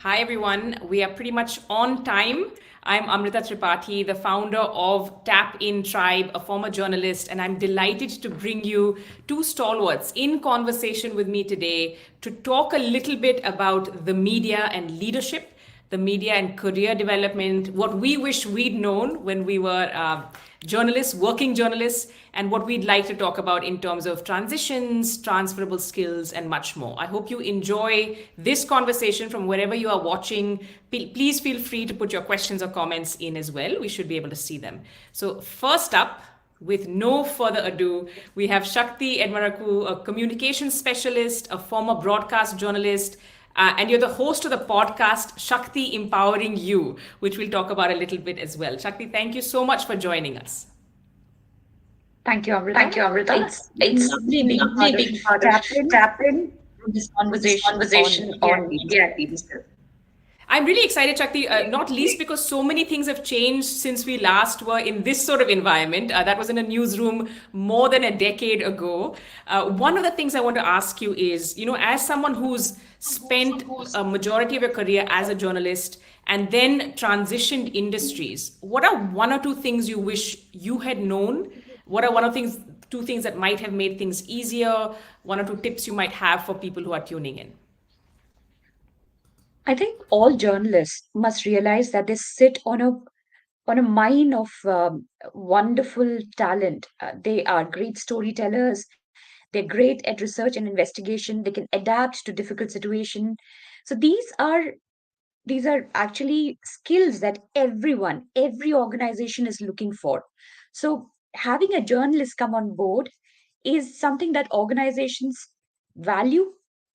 Hi, everyone. We are pretty much on time. I'm Amrita Tripathi, the founder of Tap In Tribe, a former journalist, and I'm delighted to bring you two stalwarts in conversation with me today to talk a little bit about the media and leadership, the media and career development, what we wish we'd known when we were journalists, working journalists, and what we'd like to talk about in terms of transitions, transferable skills, and much more. I hope you enjoy this conversation from wherever you are watching. Please feel free to put your questions or comments in as well. We should be able to see them. So, first up, with no further ado, we have Sakthy Edmaruku, a communications specialist, a former broadcast journalist, and you're the host of the podcast Sakthy Empowering You, which we'll talk about a little bit as well. Sakthy, thank you so much for joining us. Thank you, Amrita. Thank you, Amrita. It's lovely being part of Tap In this conversation on media and leadership. I'm really excited, Shakti, not least because so many things have changed since we last were in this sort of environment. That was in a newsroom more than a decade ago. One of the things I want to ask you is, as someone who's spent a majority of your career as a journalist and then transitioned industries, what are one or two things you wish you had known? What are two things that might have made things easier? One or two tips you might have for people who are tuning in? I think all journalists must realize that they sit on a mine of wonderful talent. They are great storytellers. They're great at research and investigation. They can adapt to difficult situations. So these are actually skills that every organization is looking for. So having a journalist come on board is something that organizations value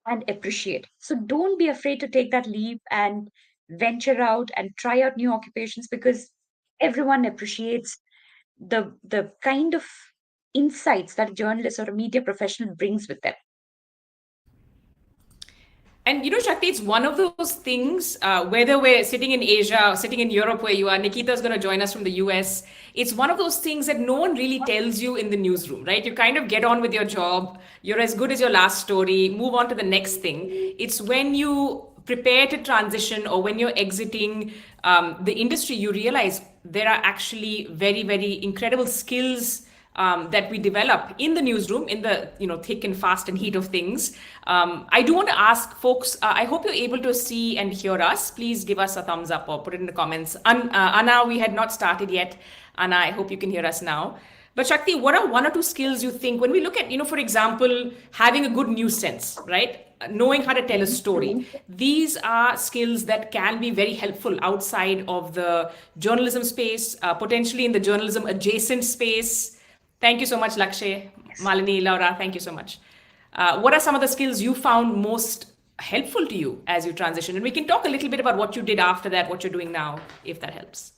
and appreciate. So don't be afraid to take that leap and venture out and try out new occupations, because everyone appreciates the kind of insights that a journalist or a media professional brings with them. And Shakti, it's one of those things, whether we're sitting in Asia or sitting in Europe where you are, Nikita's going to join us from the US. It's one of those things that no one really tells you in the newsroom, right? You kind of get on with your job. You're as good as your last story, move on to the next thing. It's when you prepare to transition or when you're exiting the industry, you realize there are actually very, very incredible skills that we develop in the newsroom, in the thick and fast and heat of things. I do want to ask folks. I hope you're able to see and hear us. Please give us a thumbs up or put it in the comments. Anna, we had not started yet. Anna, I hope you can hear us now. But Shakti, what are one or two skills you think when we look at, for example, having a good news sense, right? Knowing how to tell a story. These are skills that can be very helpful outside of the journalism space, potentially in the journalism adjacent space. Thank you so much, Lakshay, Malini, Laura. Thank you so much. What are some of the skills you found most helpful to you as you transition? And we can talk a little bit about what you did after that, what you're doing now, if that helps.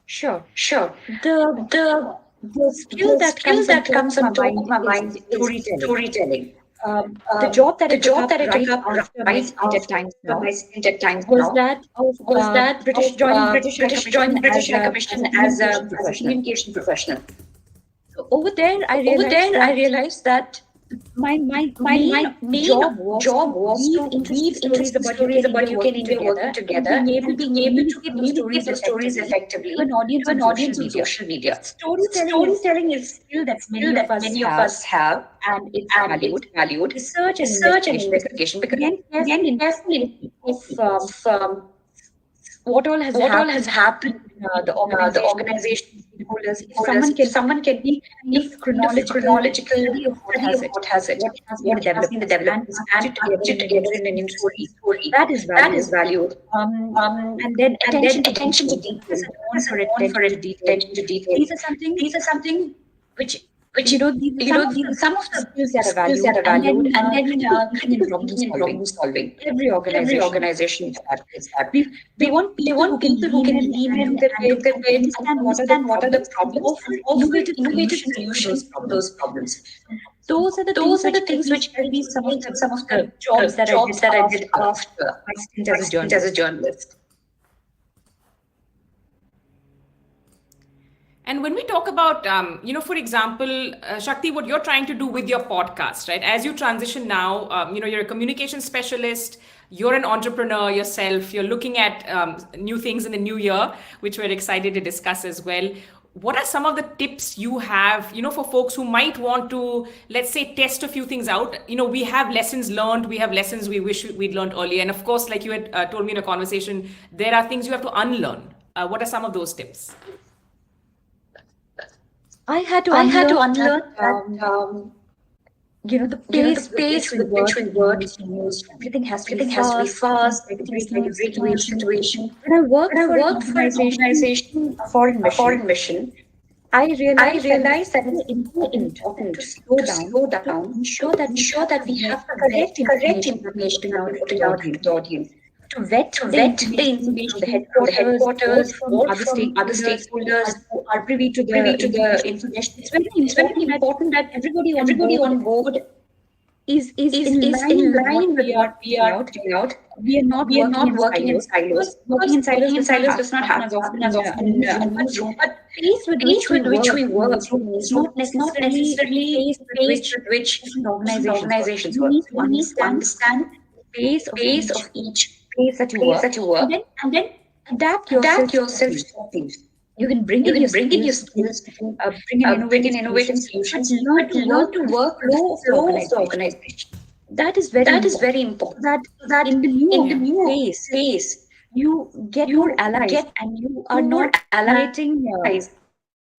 Sure. The skill that comes on top of my mind is storytelling. The job that I took up right after my stint at Times was that British joining British High Commission as a communication professional. So over there, I realized that my main job was to weave stories about UK and India working together, and being able to communicate those stories effectively to an audience on social media. Storytelling is a skill that many of us have, and it's valued. Research and investigation, because again, careful of what all has happened in the organization. If someone can be chronological study of what has been the development and put it together in a new story, that is valued. And then attention to detail, for attention to detail. These are something which these are some of the skills that are valued, and then critical problem solving. Every organization is that. We want people who can lean in and understand what are the problems, offer innovative solutions to those problems. Those are the things which can be some of the jobs that I did after my stint as a journalist. And when we talk about, for example, Shakti, what you're trying to do with your podcast, right? As you transition now, you're a communication specialist, you're an entrepreneur yourself, you're looking at new things in the new year, which we're excited to discuss as well. What are some of the tips you have, for folks who might want to, let's say, test a few things out? We have lessons learned, we have lessons we wish we'd learned earlier. And of course, like you had told me in a conversation, there are things you have to unlearn. What are some of those tips? I had to unlearn that, the pace with which we work in news. Everything has to be fast. Everything is like a regular situation. When I worked for an organization, a foreign mission, I realized that it's important to slow down, ensure that we have correct information to out to the audience. To vet the information from the headquarters, from other stakeholders who are privy to the information. It's very important that everybody on board is in line with what we are putting out. We are not working in silos. Working in silos does not happen as often in a newsroom. But pace with which we work is not necessarily pace with which organizations work. You need to understand the pace of each place that you work, and then adapt yourself to things. You can bring in your skills, bring in innovative solutions, learn to work flow of the organization. That is very important. That in the new phase, you get more allies, and you are not allying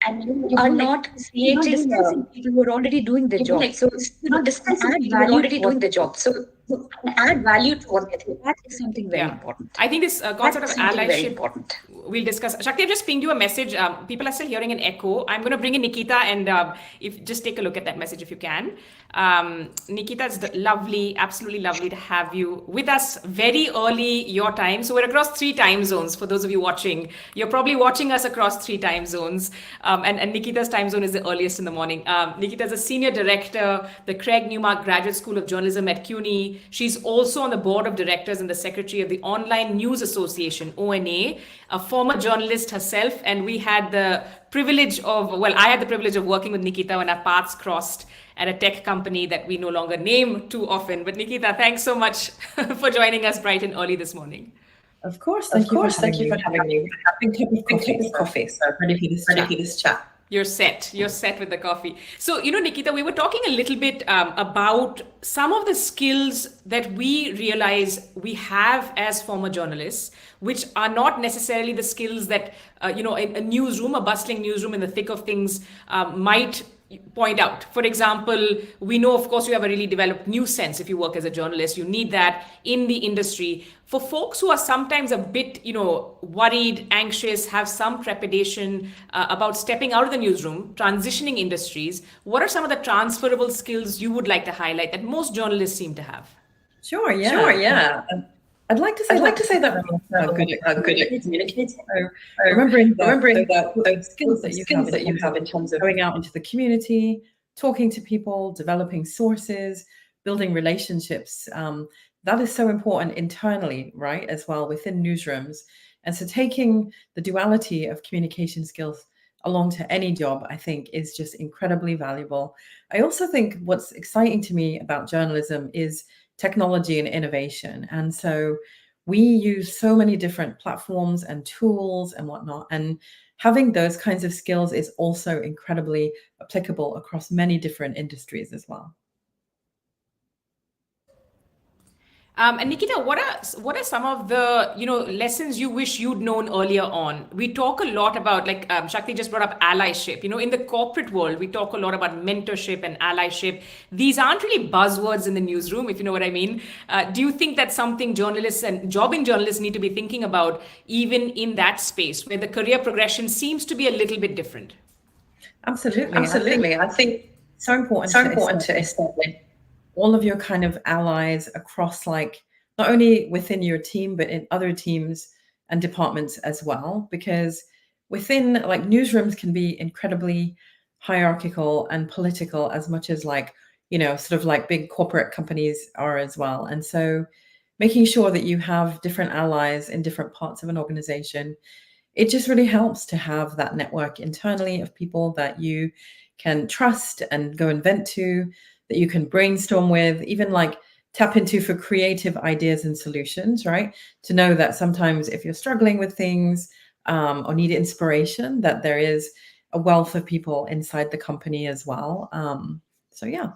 and you are not creating people who are already doing the job. So you're not discussing people who are already doing the job. So add value to what they do. That is something very important. I think this concept of allyship, we'll discuss. Shakti, I've just pinged you a message. People are still hearing an echo. I'm going to bring in Niketa, and if just take a look at that message if you can. Niketa, it's lovely, absolutely lovely to have you with us very early your time. So we're across 3 time zones. For those of you watching, you're probably watching us across 3 time zones. And Niketa's time zone is the earliest in the morning. Niketa is a senior director, the Craig Newmark Graduate School of Journalism at CUNY. She's also on the board of directors and the secretary of the Online News Association, ONA, a former journalist herself. And we had the privilege of, I had the privilege of working with Niketa when our paths crossed at a tech company that we no longer name too often. But Niketa, thanks so much for joining us bright and early this morning. Of course, thank you for having me. Big cup of coffee, so ready for this chat. You're set with the coffee. So, Niketa, we were talking a little bit about some of the skills that we realize we have as former journalists, which are not necessarily the skills that, a newsroom, a bustling newsroom in the thick of things might point out. For example, we know, of course, you have a really developed news sense. If you work as a journalist, you need that in the industry. For folks who are sometimes a bit, worried, anxious, have some trepidation about stepping out of the newsroom, transitioning industries, what are some of the transferable skills you would like to highlight that most journalists seem to have? Sure, yeah. I'd like to say that I'm good at communicating. Remembering the skills that you have in terms of going out into the community, talking to people, developing sources, building relationships. That is so important internally, right, as well within newsrooms. And so taking the duality of communication skills along to any job, I think, is just incredibly valuable. I also think what's exciting to me about journalism is technology and innovation. And so we use so many different platforms and tools and whatnot. And having those kinds of skills is also incredibly applicable across many different industries as well. And Niketa, what are some of the lessons you wish you'd known earlier on? We talk a lot about, like Shakti just brought up, allyship. In the corporate world, we talk a lot about mentorship and allyship. These aren't really buzzwords in the newsroom, if you know what I mean. Do you think that's something journalists and jobbing journalists need to be thinking about, even in that space where the career progression seems to be a little bit different? Absolutely. I think so important to establish all of your kind of allies across, like, not only within your team, but in other teams and departments as well, because within, like, newsrooms can be incredibly hierarchical and political as much as, like, sort of like big corporate companies are as well. And so making sure that you have different allies in different parts of an organization it just really helps to have that network internally of people that you can trust and go and vent to, that you can brainstorm with, even like tap into for creative ideas and solutions, right? To know that sometimes if you're struggling with things or need inspiration, that there is a wealth of people inside the company as well. So yeah.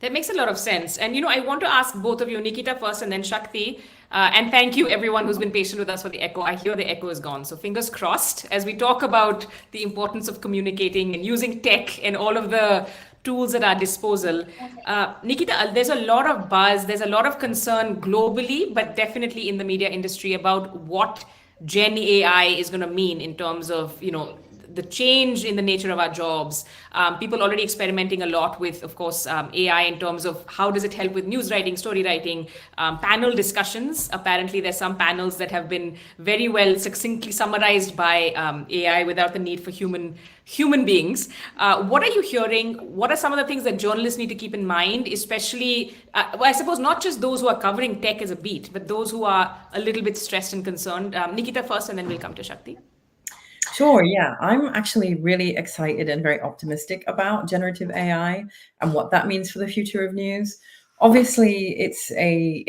That makes a lot of sense. And, I want to ask both of you, Nikita first and then Shakti. And thank you, everyone who's been patient with us for the echo. I hear the echo is gone. So fingers crossed as we talk about the importance of communicating and using tech and all of the tools at our disposal. Nikita, there's a lot of buzz, there's a lot of concern globally, but definitely in the media industry about what Gen AI is going to mean in terms of, the change in the nature of our jobs. People already experimenting a lot with, of course, AI in terms of how does it help with news writing, story writing, panel discussions. Apparently, there's some panels that have been very well succinctly summarized by AI without the need for human beings. What are you hearing? What are some of the things that journalists need to keep in mind, especially, I suppose, not just those who are covering tech as a beat, but those who are a little bit stressed and concerned? Nikita first, and then we'll come to Shakti. Sure, yeah. I'm actually really excited and very optimistic about generative AI and what that means for the future of news. Obviously, it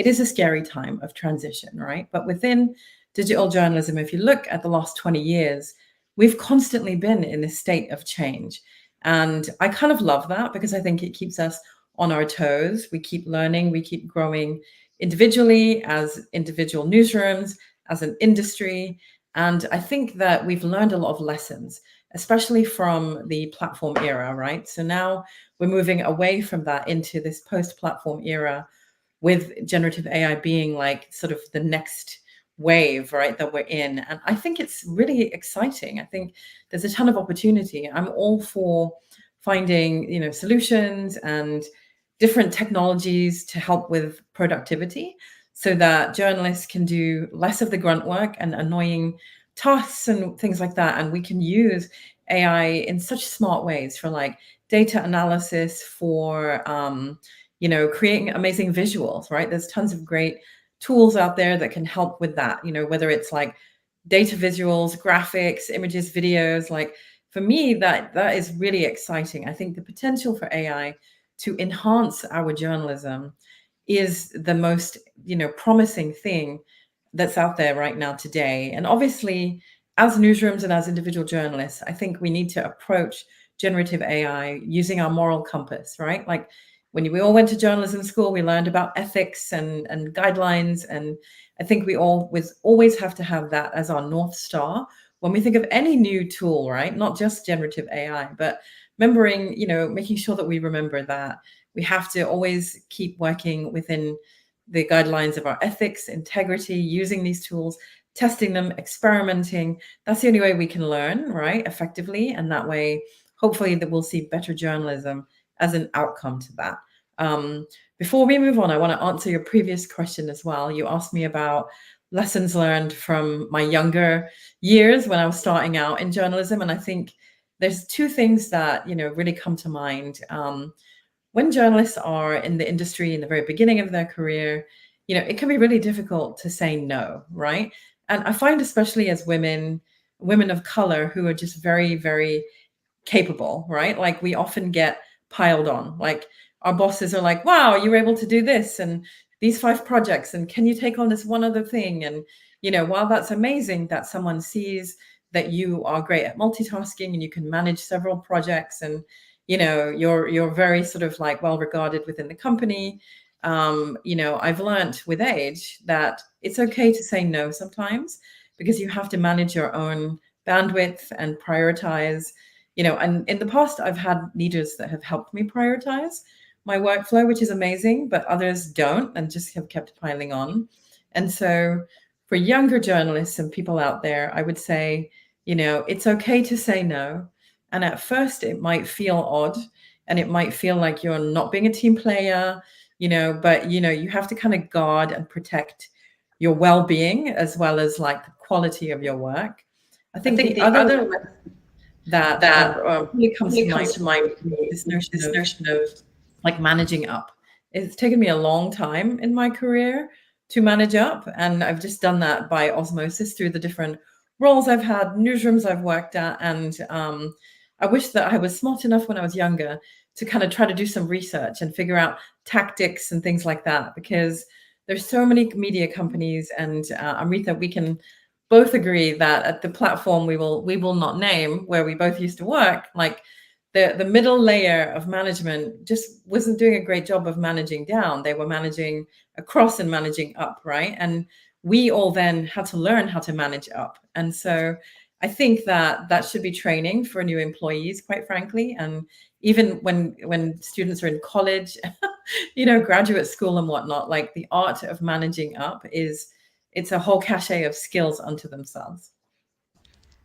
is a scary time of transition, right? But within digital journalism, if you look at the last 20 years, we've constantly been in this state of change. And I kind of love that because I think it keeps us on our toes. We keep learning, we keep growing individually as individual newsrooms, as an industry. And I think that we've learned a lot of lessons, especially from the platform era, right? So now we're moving away from that into this post-platform era with generative AI being like sort of the next wave, right, that we're in. And I think it's really exciting. I think there's a ton of opportunity. I'm all for finding, solutions and different technologies to help with productivity, so that journalists can do less of the grunt work and annoying tasks and things like that. And we can use AI in such smart ways for like data analysis, for, creating amazing visuals, right? There's tons of great tools out there that can help with that, whether it's like data visuals, graphics, images, videos. Like for me, that is really exciting. I think the potential for AI to enhance our journalism is the most, promising thing that's out there right now today. And obviously, as newsrooms and as individual journalists, I think we need to approach generative AI using our moral compass, right? Like when we all went to journalism school, we learned about ethics and guidelines. And I think we always have to have that as our North Star when we think of any new tool, right? Not just generative AI, but remembering, making sure that we remember that we have to always keep working within the guidelines of our ethics, integrity, using these tools, testing them, experimenting. That's the only way we can learn, right, effectively. And that way, hopefully, that we'll see better journalism as an outcome to that. Before we move on, I want to answer your previous question as well. You asked me about lessons learned from my younger years when I was starting out in journalism. And I think there's two things that, really come to mind. When journalists are in the industry in the very beginning of their career, it can be really difficult to say no, right? And I find, especially as women of color who are just very, very capable, right? Like we often get piled on. Like our bosses are like, wow, you were able to do this and these 5 projects, and can you take on this one other thing? And, while that's amazing that someone sees that you are great at multitasking and you can manage several projects and you're very sort of like well regarded within the company. I've learned with age that it's okay to say no sometimes, because you have to manage your own bandwidth and prioritize, and in the past I've had leaders that have helped me prioritize my workflow, which is amazing, but others don't and just have kept piling on. And so for younger journalists and people out there, I would say, it's okay to say no. And at first it might feel odd and it might feel like you're not being a team player, but, you have to kind of guard and protect your well-being as well as like the quality of your work. I think the other that really comes to mind is this notion of like managing up. It's taken me a long time in my career to manage up. And I've just done that by osmosis through the different roles I've had, newsrooms I've worked at. And I wish that I was smart enough when I was younger to kind of try to do some research and figure out tactics and things like that, because there's so many media companies. And Amrita, we can both agree that at the platform we will not name, where we both used to work, like the middle layer of management just wasn't doing a great job of managing down. They were managing across and managing up, right? And we all then had to learn how to manage up. And so I think that should be training for new employees, quite frankly. And even when students are in college, graduate school and whatnot, like the art of managing up it's a whole cachet of skills unto themselves.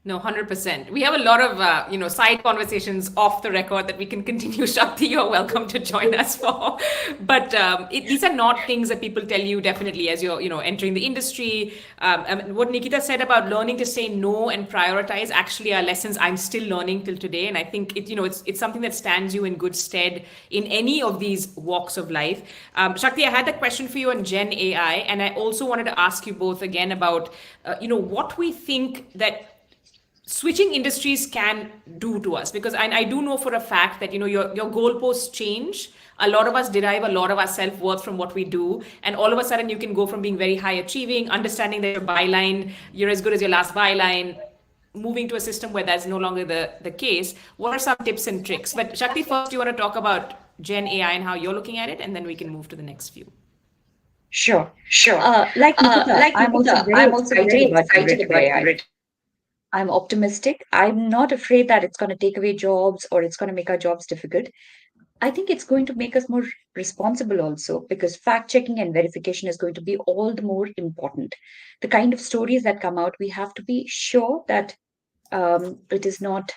No, 100%. We have a lot of, side conversations off the record that we can continue. Shakti, you're welcome to join us for. But these are not things that people tell you definitely as you're, entering the industry. What Niketa said about learning to say no and prioritize actually are lessons I'm still learning till today. And I think it's something that stands you in good stead in any of these walks of life. Shakti, I had that question for you on Gen AI, and I also wanted to ask you both again about, what we think that switching industries can do to us, because I do know for a fact that your goalposts change. A lot of us derive a lot of our self-worth from what we do, and all of a sudden you can go from being very high achieving, understanding that your byline, you're as good as your last byline, moving to a system where that's no longer the case. What are some tips and tricks? But Shakti, first you want to talk about Gen AI and how you're looking at it, and then we can move to the next few. Sure. Like Niketa, I'm also very excited about AI. I'm optimistic. I'm not afraid that it's going to take away jobs or it's going to make our jobs difficult. I think it's going to make us more responsible also, because fact checking and verification is going to be all the more important. The kind of stories that come out, we have to be sure that it is not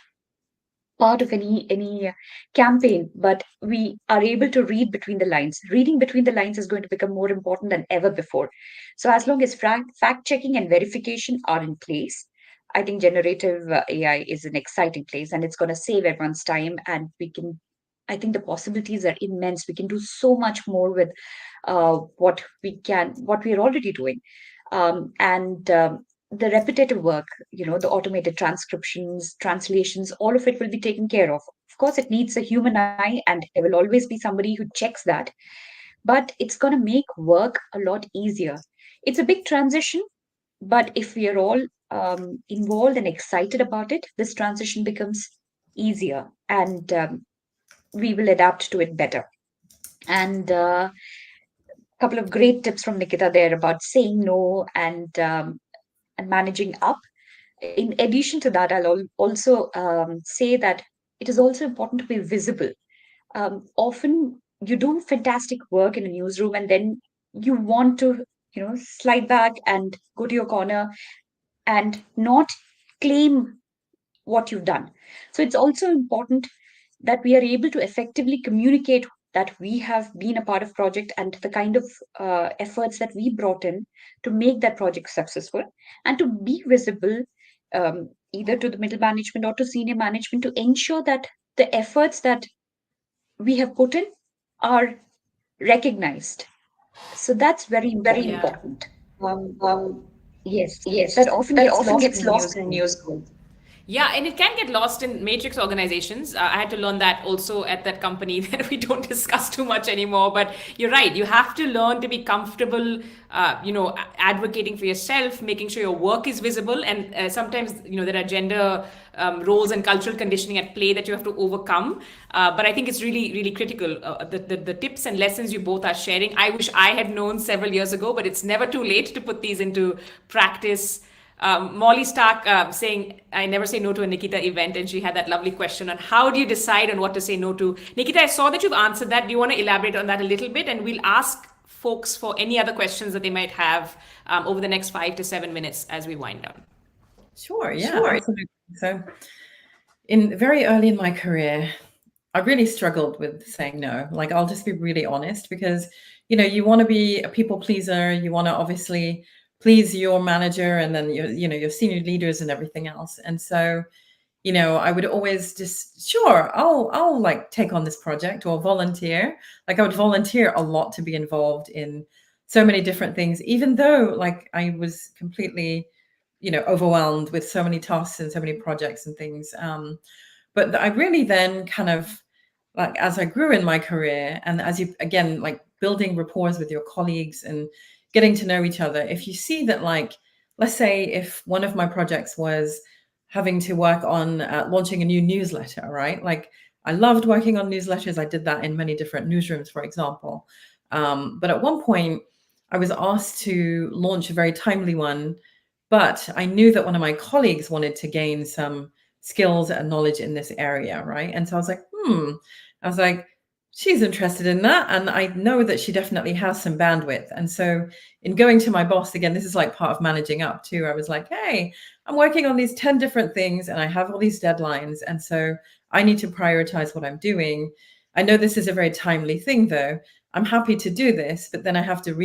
part of any campaign, but we are able to read between the lines. Reading between the lines is going to become more important than ever before. So as long as fact checking and verification are in place, I think generative AI is an exciting place, and it's going to save everyone's time. And I think the possibilities are immense. We can do so much more with what we're already doing. And the repetitive work, the automated transcriptions, translations, all of it will be taken care of. Of course, it needs a human eye, and there will always be somebody who checks that. But it's going to make work a lot easier. It's a big transition, but if we are all involved and excited about it, this transition becomes easier, and we will adapt to it better. And a couple of great tips from Niketa there about saying no and managing up. In addition to that, I'll also say that it is also important to be visible. Often you do fantastic work in a newsroom, and then you want to, slide back and go to your corner and not claim what you've done. So it's also important that we are able to effectively communicate that we have been a part of project and the kind of efforts that we brought in to make that project successful, and to be visible either to the middle management or to senior management, to ensure that the efforts that we have put in are recognized. So that's very important. Yes, that often gets lost in news. Yeah, and it can get lost in matrix organizations. I had to learn that also at that company that we don't discuss too much anymore. But you're right. You have to learn to be comfortable, advocating for yourself, making sure your work is visible. And sometimes, there are gender roles and cultural conditioning at play that you have to overcome. But I think it's really, really critical. The tips and lessons you both are sharing, I wish I had known several years ago, but it's never too late to put these into practice. Molly Stark saying, I never say no to a Niketa event. And she had that lovely question on how do you decide on what to say no to? Niketa, I saw that you've answered that. Do you want to elaborate on that a little bit? And we'll ask folks for any other questions that they might have over the next 5 to 7 minutes as we wind down. Sure, absolutely. So very early in my career, I really struggled with saying no. Like, I'll just be really honest, because, you want to be a people pleaser. You want to obviously please your manager and then your senior leaders and everything else. And so, I would always just, sure, I'll like take on this project or volunteer. Like, I would volunteer a lot to be involved in so many different things, even though like I was completely, overwhelmed with so many tasks and so many projects and things. But I really then kind of, like, as I grew in my career, and as you, again, like building rapport with your colleagues and getting to know each other, if you see that, like, let's say if one of my projects was having to work on launching a new newsletter, right? Like, I loved working on newsletters. I did that in many different newsrooms, for example. But at one point, I was asked to launch a very timely one, but I knew that one of my colleagues wanted to gain some skills and knowledge in this area, right? And so I was like, she's interested in that, and I know that she definitely has some bandwidth. And so in going to my boss, again, this is like part of managing up too, I was like, hey, I'm working on these 10 different things and I have all these deadlines, and so I need to prioritize what I'm doing. I know this is a very timely thing though. I'm happy to do this, but then I have to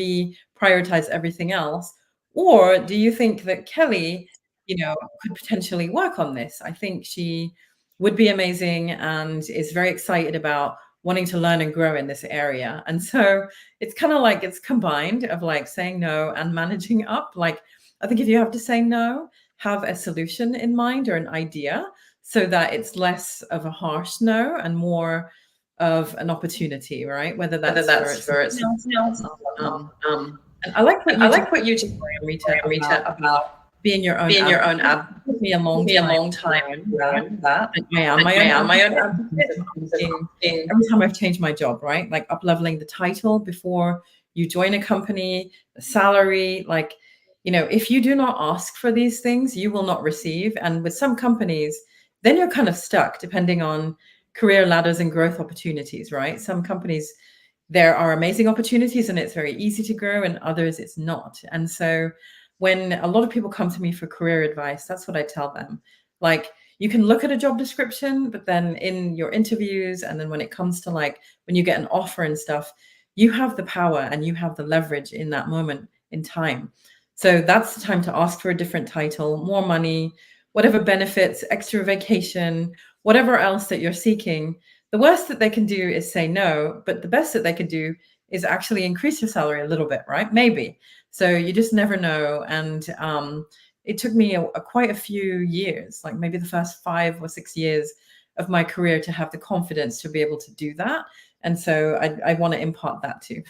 prioritize everything else. Or do you think that Kelly, could potentially work on this? I think she would be amazing and is very excited about wanting to learn and grow in this area. And so it's kind of like it's combined of like saying no and managing up. Like, I think if you have to say no, have a solution in mind or an idea so that it's less of a harsh no and more of an opportunity, right? Whether that's for something else. And I like what you just Rita, about being your own advocate. It took me a long time that. I am my own advocate. Every time I've changed my job, right? Like up-leveling the title before you join a company, the salary, like, if you do not ask for these things, you will not receive. And with some companies, then you're kind of stuck depending on career ladders and growth opportunities, right? Some companies, there are amazing opportunities and it's very easy to grow, and others it's not. And so when a lot of people come to me for career advice, that's what I tell them. Like, you can look at a job description, but then in your interviews, and then when it comes to like when you get an offer and stuff, you have the power and you have the leverage in that moment in time. So that's the time to ask for a different title, more money, whatever benefits, extra vacation, whatever else that you're seeking. The worst that they can do is say no, but the best that they can do is actually increase your salary a little bit, right? Maybe. So you just never know. And it took me quite a few years, like maybe the first 5 or 6 years of my career, to have the confidence to be able to do that. And so I want to impart that too.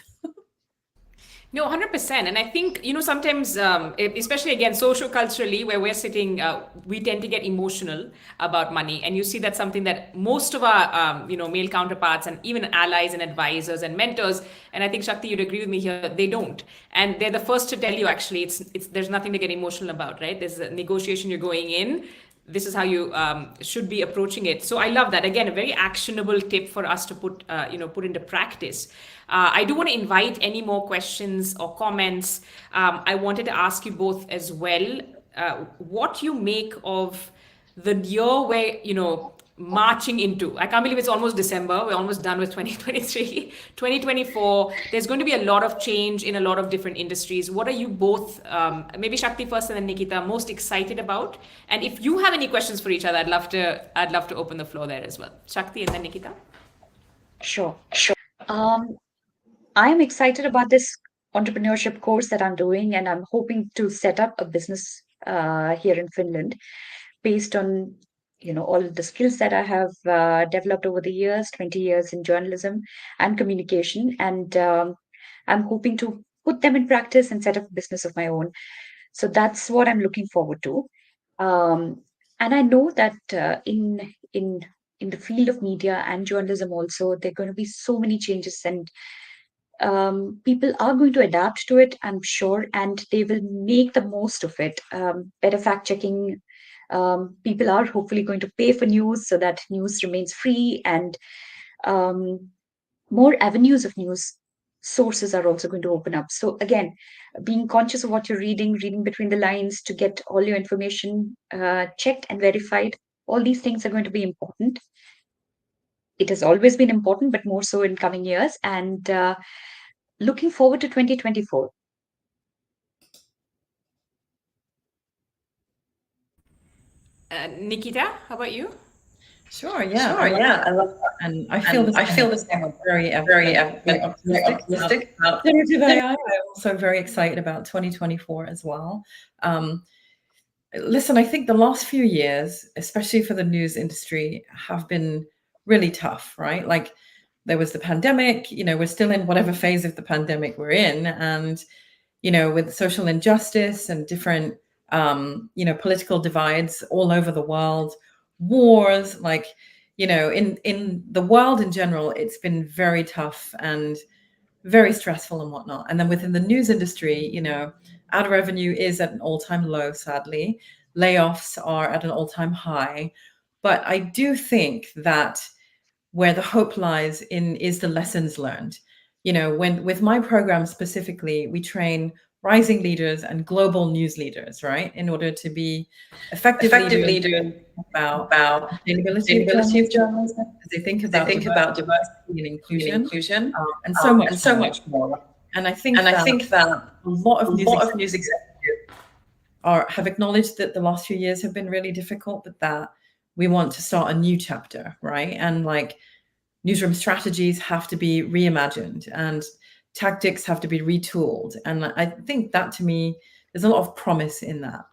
No, 100%. And I think, sometimes, especially again, socio-culturally, where we're sitting, we tend to get emotional about money. And you see that's something that most of our, male counterparts and even allies and advisors and mentors, and I think, Sakthy, you'd agree with me here, they don't. And they're the first to tell you, actually, there's nothing to get emotional about, right? There's a negotiation, you're going in. This is how you should be approaching it. So I love that. Again, a very actionable tip for us to put into practice. I do want to invite any more questions or comments. I wanted to ask you both as well, what you make of the year we're marching into. I can't believe it's almost December. We're almost done with 2023. 2024, there's going to be a lot of change in a lot of different industries. What are you both, maybe Sakthy first and then Niketa, most excited about? And if you have any questions for each other, I'd love to open the floor there as well. Sakthy and then Niketa. Sure. I'm excited about this entrepreneurship course that I'm doing, and I'm hoping to set up a business here in Finland based on all the skills that I have developed over the years, 20 years in journalism and communication, and I'm hoping to put them in practice and set up a business of my own. So that's what I'm looking forward to. And I know that in the field of media and journalism also, there are going to be so many changes, and people are going to adapt to it, I'm sure, and they will make the most of it. Better fact checking. People are hopefully going to pay for news so that news remains free, and more avenues of news sources are also going to open up. So again, being conscious of what you're reading between the lines to get all your information checked and verified, all these things are going to be important. It has always been important, but more so in coming years. And looking forward to 2024. Niketa, how about you? Sure, yeah, I love that. And I feel the same. I'm very optimistic about generative AI. I'm also very excited about 2024 as well. Listen, I think the last few years, especially for the news industry, have been really tough, right? Like there was the pandemic, we're still in whatever phase of the pandemic we're in. And, with social injustice and different, political divides all over the world, wars, like, in the world in general, it's been very tough and very stressful and whatnot. And then within the news industry, ad revenue is at an all-time low, sadly. Layoffs are at an all-time high. But I do think that where the hope lies is the lessons learned. When with my program specifically, we train rising leaders and global news leaders, right? In order to be effective leaders about sustainability of journalism, as they think about diversity and inclusion, and so much more. And I think that a lot of news executives have acknowledged that the last few years have been really difficult, but that we want to start a new chapter, right? And like newsroom strategies have to be reimagined and tactics have to be retooled. And I think that, to me, there's a lot of promise in that,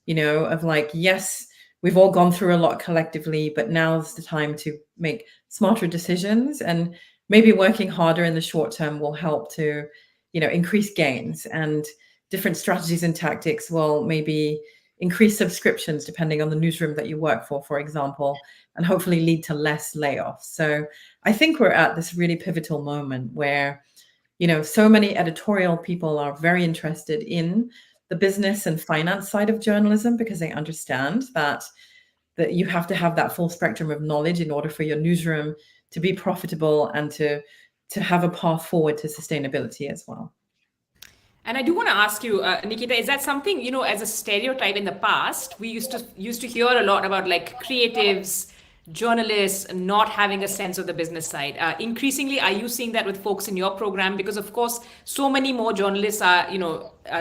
of like, yes, we've all gone through a lot collectively, but now's the time to make smarter decisions, and maybe working harder in the short term will help to, increase gains, and different strategies and tactics will maybe increase subscriptions depending on the newsroom that you work for example, and hopefully lead to less layoffs. So I think we're at this really pivotal moment where, so many editorial people are very interested in the business and finance side of journalism, because they understand that you have to have that full spectrum of knowledge in order for your newsroom to be profitable and to have a path forward to sustainability as well. And I do want to ask you, Niketa, is that something, as a stereotype in the past, we used to hear a lot about like creatives, journalists not having a sense of the business side. Increasingly, are you seeing that with folks in your program? Because of course, so many more journalists are,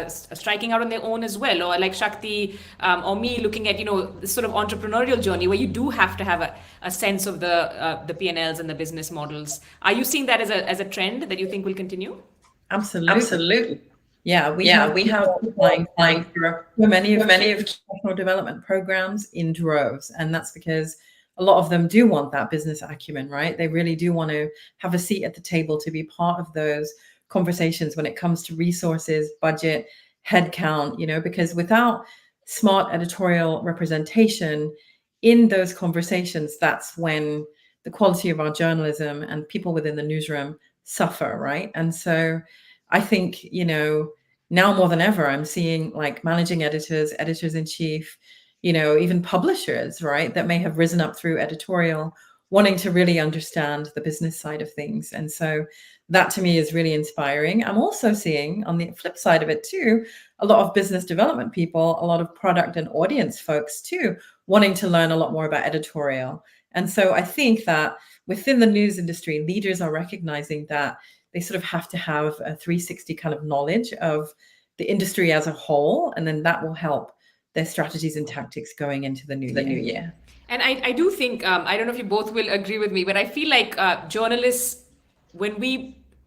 striking out on their own as well, or like Sakthy or me looking at, this sort of entrepreneurial journey where you do have to have a sense of the P&Ls and the business models. Are you seeing that as a trend that you think will continue? Absolutely. Yeah, we have applying for many of professional development programs in droves, and that's because a lot of them do want that business acumen, right? They really do want to have a seat at the table to be part of those conversations when it comes to resources, budget, headcount, because without smart editorial representation in those conversations, that's when the quality of our journalism and people within the newsroom suffer, right? And so I think, now more than ever, I'm seeing like managing editors, editors-in-chief, even publishers, right, that may have risen up through editorial, wanting to really understand the business side of things. And so that to me is really inspiring. I'm also seeing on the flip side of it too, a lot of business development people, a lot of product and audience folks too, wanting to learn a lot more about editorial. And so I think that within the news industry, leaders are recognizing that they sort of have to have a 360 kind of knowledge of the industry as a whole, and then that will help their strategies and tactics going into the new year. And I do think, I don't know if you both will agree with me, but I feel like journalists,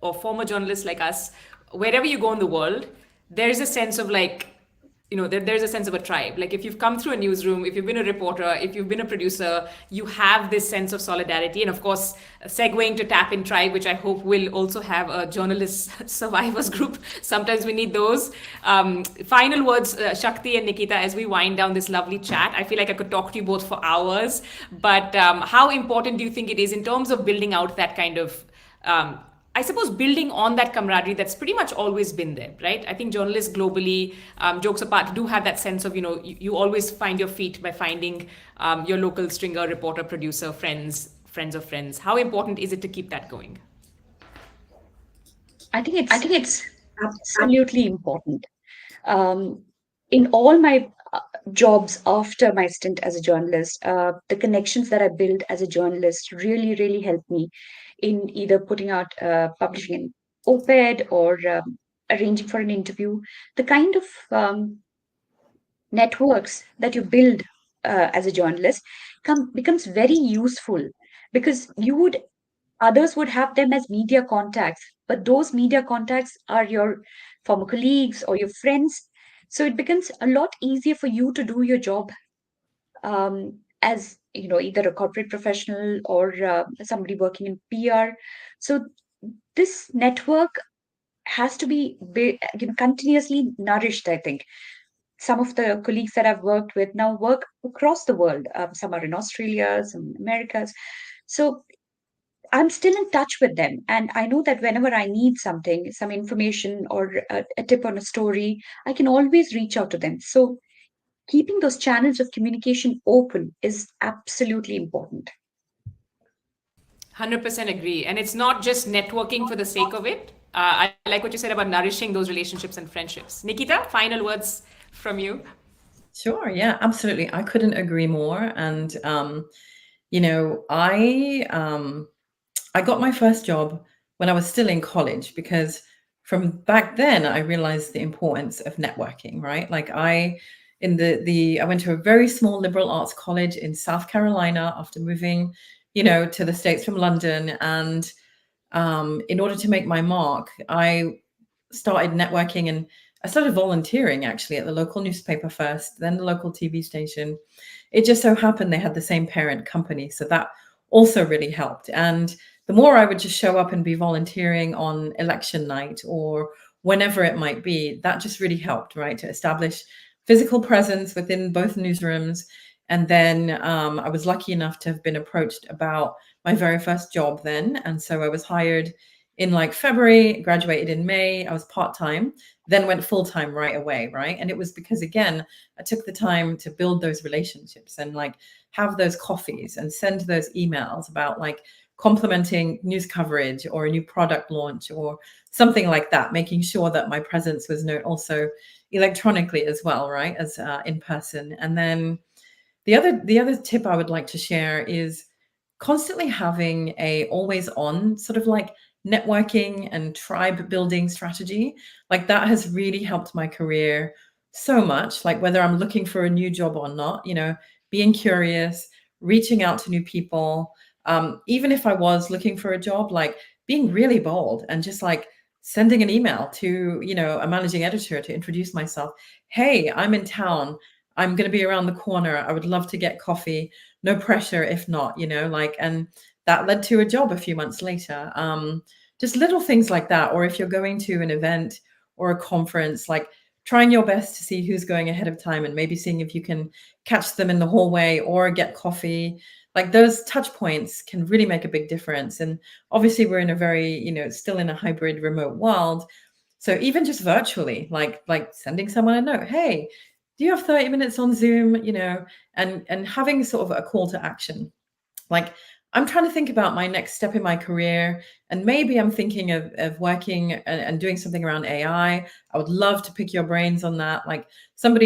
or former journalists like us, wherever you go in the world, there's a sense of like, there's a sense of a tribe. Like if you've come through a newsroom, if you've been a reporter, if you've been a producer, you have this sense of solidarity. And of course, segueing to Tap in Tribe, which I hope will also have a journalist survivors group. Sometimes we need those. Final words, Sakthy and Niketa, as we wind down this lovely chat. I feel like I could talk to you both for hours, but how important do you think it is in terms of building out that kind of I suppose building on that camaraderie that's pretty much always been there, right? I think journalists globally, jokes apart, do have that sense of, you always find your feet by finding your local stringer, reporter, producer, friends of friends. How important is it to keep that going? I think it's absolutely important. In all my jobs after my stint as a journalist, the connections that I built as a journalist really, really helped me in either putting out, publishing an op-ed or arranging for an interview. The kind of networks that you build as a journalist becomes very useful, because others would have them as media contacts, but those media contacts are your former colleagues or your friends. So it becomes a lot easier for you to do your job, as either a corporate professional or somebody working in PR. So this network has to be continuously nourished, I think. Some of the colleagues that I've worked with now work across the world. Some are in Australia, some in Americas. So I'm still in touch with them. And I know that whenever I need something, some information or a tip on a story, I can always reach out to them. So keeping those channels of communication open is absolutely important. 100% agree. And it's not just networking for the sake of it. I like what you said about nourishing those relationships and friendships. Nikita, final words from you. Sure. Yeah, absolutely. I couldn't agree more. And, I got my first job when I was still in college, because from back then I realized the importance of networking, right? Like I went to a very small liberal arts college in South Carolina after moving, to the States from London. And in order to make my mark, I started networking, and I started volunteering actually at the local newspaper first, then the local TV station. It just so happened they had the same parent company, so that also really helped. And the more I would just show up and be volunteering on election night or whenever it might be, that just really helped, right, to establish physical presence within both newsrooms. And then I was lucky enough to have been approached about my very first job then. And so I was hired in like February, graduated in May. I was part-time, then went full-time right away, right? And it was because, again, I took the time to build those relationships and like have those coffees and send those emails about like complimenting news coverage or a new product launch or something like that, making sure that my presence was known also electronically as well, right, as in person. And then the other tip I would like to share is constantly having a always on sort of like networking and tribe building strategy. Like that has really helped my career so much. Like whether I'm looking for a new job or not, being curious, reaching out to new people. Even if I was looking for a job, like being really bold and just like sending an email to, a managing editor to introduce myself. Hey, I'm in town. I'm going to be around the corner. I would love to get coffee. No pressure if not, and that led to a job a few months later. Just little things like that. Or if you're going to an event or a conference, like trying your best to see who's going ahead of time and maybe seeing if you can catch them in the hallway or get coffee. Like those touch points can really make a big difference. And obviously we're in a very, still in a hybrid remote world. So even just virtually, like sending someone a note, hey, do you have 30 minutes on Zoom, and having sort of a call to action. Like I'm trying to think about my next step in my career, and maybe I'm thinking of working and doing something around AI. I would love to pick your brains on that. Like someone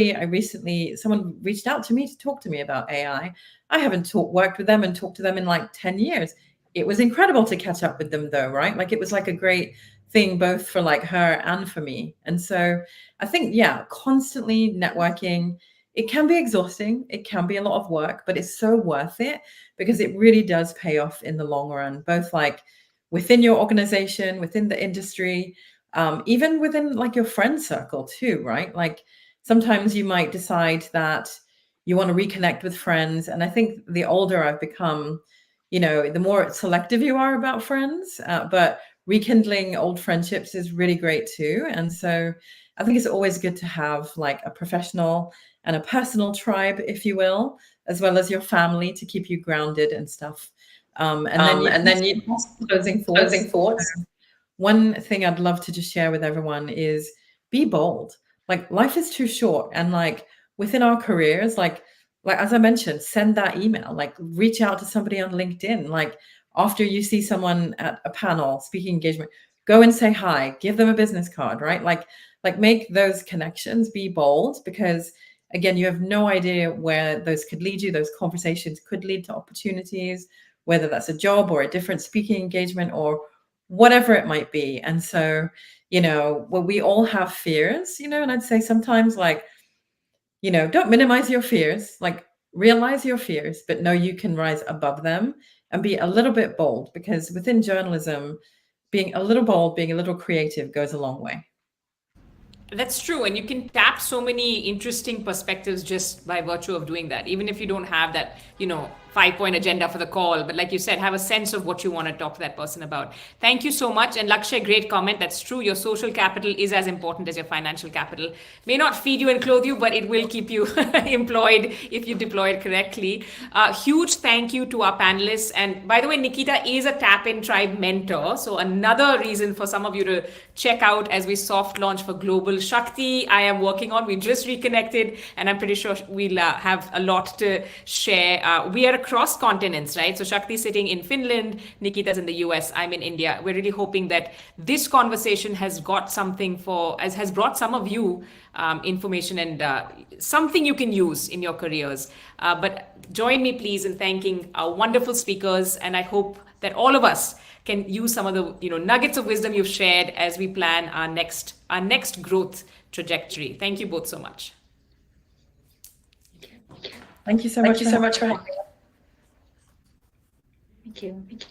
reached out to me to talk to me about AI. I haven't worked with them and talked to them in like 10 years. It was incredible to catch up with them though, right? Like it was like a great thing both for like her and for me. And so I think, yeah, constantly networking, it can be exhausting. It can be a lot of work, but it's so worth it because it really does pay off in the long run, both like within your organization, within the industry, even within like your friend circle too, right? Like sometimes you might decide that you want to reconnect with friends. And I think the older I've become, the more selective you are about friends, but rekindling old friendships is really great too. And so I think it's always good to have like a professional and a personal tribe, if you will, as well as your family to keep you grounded and stuff. And then you closing thoughts. One thing I'd love to just share with everyone is be bold. Like life is too short, and like within our careers, like as I mentioned, send that email, like reach out to somebody on LinkedIn. Like after you see someone at a panel, speaking engagement, go and say hi, give them a business card, right? Like make those connections, be bold, because again, you have no idea where those could lead you. Those conversations could lead to opportunities, whether that's a job or a different speaking engagement or whatever it might be. And so, we all have fears, and I'd say sometimes like, don't minimize your fears, like realize your fears, but know you can rise above them and be a little bit bold, because within journalism, being a little bold, being a little creative goes a long way. That's true. And you can tap so many interesting perspectives just by virtue of doing that, even if you don't have that, 5-point agenda for the call. But like you said, have a sense of what you want to talk to that person about. Thank you so much. And Lakshay, great comment. That's true. Your social capital is as important as your financial capital. May not feed you and clothe you, but it will keep you employed if you deploy it correctly. Huge thank you to our panelists. And by the way, Niketa is a Tap In Tribe mentor. So another reason for some of you to check out as we soft launch for Global Sakthy. I am working on. We just reconnected, and I'm pretty sure we'll have a lot to share. We are across continents, right? So Sakthy's sitting in Finland, Nikita's in the US, I'm in India. We're really hoping that this conversation has got something has brought some of you information and something you can use in your careers. But join me, please, in thanking our wonderful speakers, and I hope that all of us can use some of the nuggets of wisdom you've shared as we plan our next growth trajectory. Thank you both so much. Thank you so much for having me. Thank you.